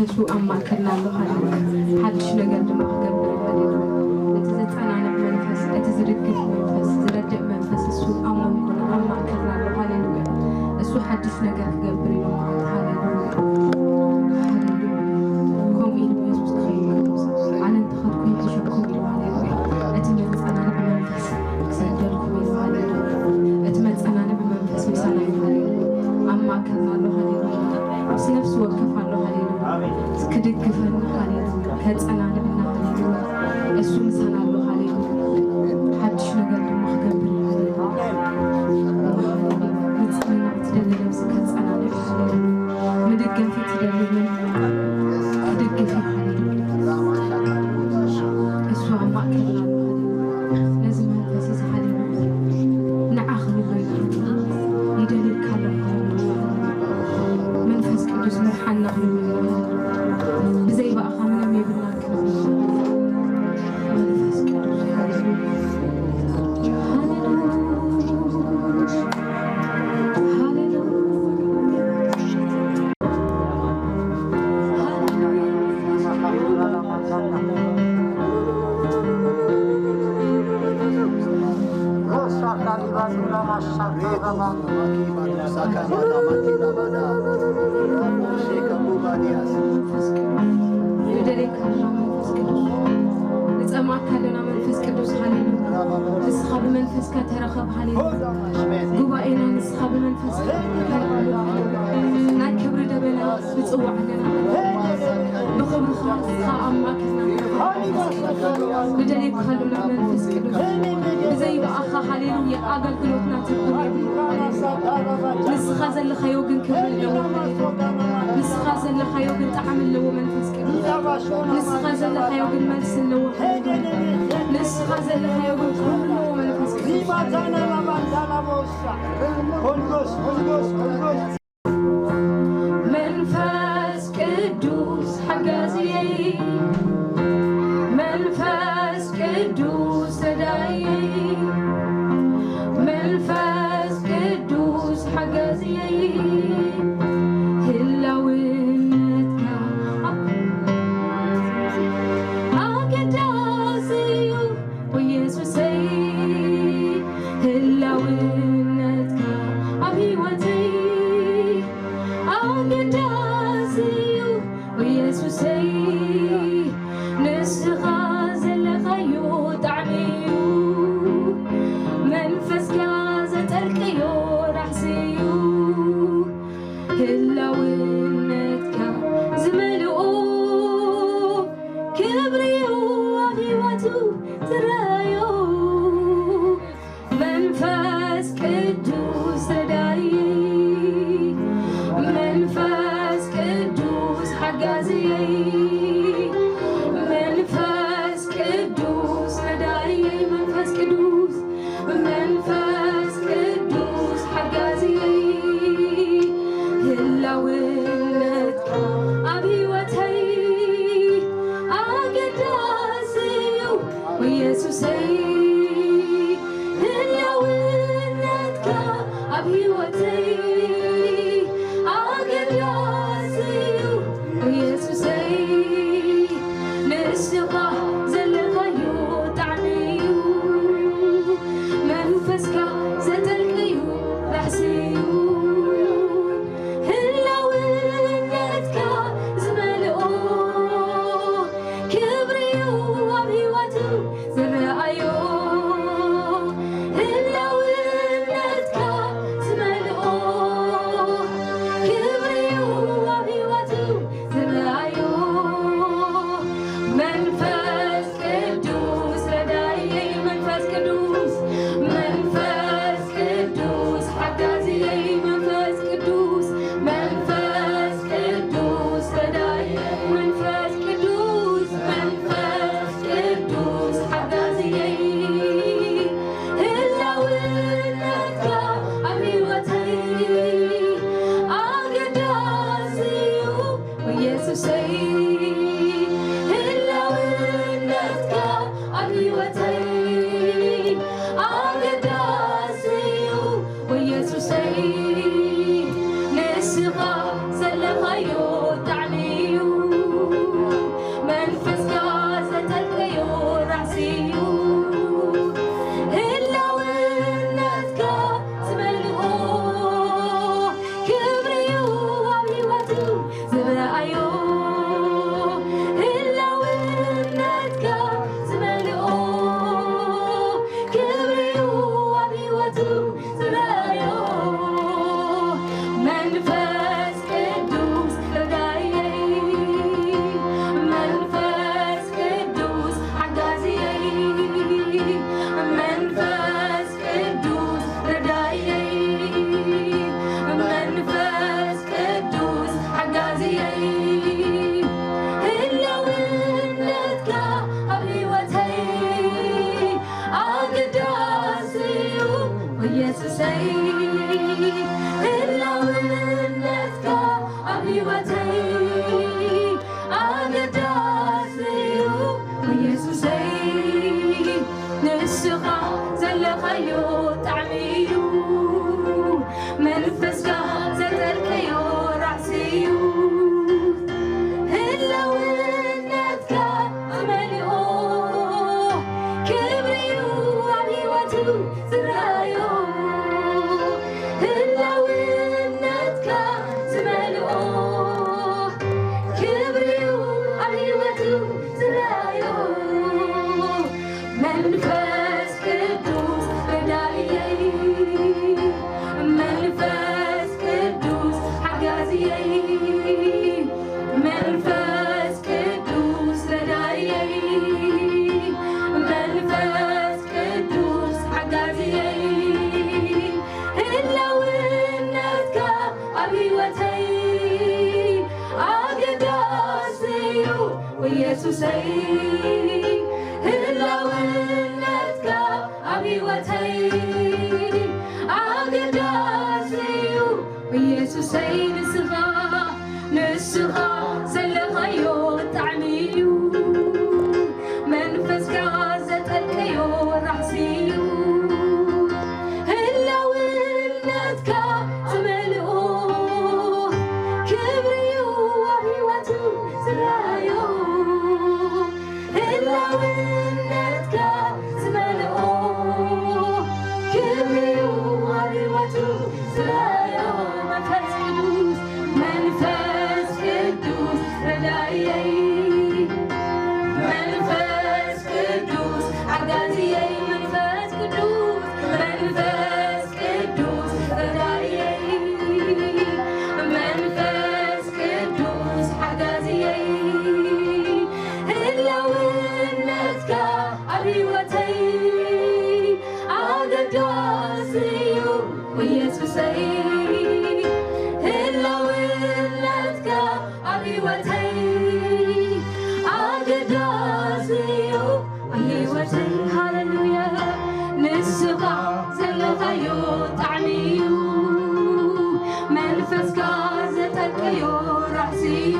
يسوع أماكننا الله هللويا حدش نجار دم خجبر هللويا أتزتنا على منفس أتزرق منفس زرق منفس يسوع أماكننا الله هللويا يسوع حدش نجار خجبر الله هللويا كم إلو يسوع خير عن انتخابكم يتشكم إلو هللويا أتمنى على منفس سجلكم إلو هللويا أتمنى على منفس مسنا هللويا أماكننا الله هللويا نفس وقف الله هللويا كدقفنا هللويا كتصنا لنا هللويا እሱ ምሳና الله هللويا حدش ነገር ደሞ خገብር ምጽና ትደልለው ከጽና ለህልውያ ምድገፍ ትደልለው ድግፍ እሱ አማከና ለዚህ መንፈስ ይዘሃልና ነዓኽሉ ይደልካ መንፈስ ቅዱስ መርሐና بزي بقى خامنا ميبناك منفس ቅዱስ نتماكلنا منفس قدوس هللويا نسخب منفس كترخب هللويا غبائنا نسخب منفس نا كبر دبنا بصوع لنا بخبر خاص أماكننا بدليل خلونا منفس قدوس زي بأخا هللويا أقل قلوبنا تكون نسخز اللي خيوقن كبر له نسخز اللي خيوقن تعمل له منفس قدوس نسخز اللي خيوقن ملس له نسخز اللي خيوقن تعمل له منفس قدوس منفس قدوس حجازي منفس قدوس تداي منفس قدوس حجازي نسخة زلخيو تعنيو ህላውነትካ ኣብ ህይወተይ ኣገዳስዩ ኢየሱሰይ ንስኻ ዘለኻዮ ጣዕሚ እዩ መንፈስካ ዘጠልቀዮ ራእሲዩ ህላውነትካ ዝመልኦ ክብሪዩ ኣብ ህይወቱ ዝረአዮ ህላውነትካ ዝመልኦ ክብሪዩ ኣብ ህይወቱ ዝረአዮ መንፈስ ቅዱስ ረዳእየይ መንፈስ ቅዱስ ሓጋዝየይ መንፈስ ቅዱስ ረዳእየይ መንፈስ ቅዱስ ሓጋዝየይ ህላውነትካ ኣብ ህይወተይ ኣገዳስዩ ኢየሱሰይ ህላውነትካ ኣብ ህይወተይ ኣገዳስዩ ኢየሱሰይ ንስኻ ዘለኻዮ ጣዕሚ እዩ መንፈስካ ዘጠልቀዮ ራእሲዩ ህላውነትካ ዝመልኦ ክብሪዩ ኣብ ህይወቱ ዝረአዮ ህላውነትካ ዝመልኦ ክብሪዩ ኣብ ህይወቱ ዝረአዮ መንፈስ ቅዱስ ረዳእየይ መንፈስ ቅዱስ ሓጋዝየይ መንፈስ ቅዱስ ረዳእየይ መንፈስ ቅዱስ ሓጋዝየይ ህላውነትካ ኣብ ህይወተይ ኣገዳስዩ ኢየሱሰይ ህላውነትካ ኣብ ህይወተይ ኣገዳስዩ ህይወተይ ሃሌሉያ ንስኻ ዘለኻዮ ጣዕሚ እዩ መንፈስካ ዘጠልቀዮ ራእሲዩ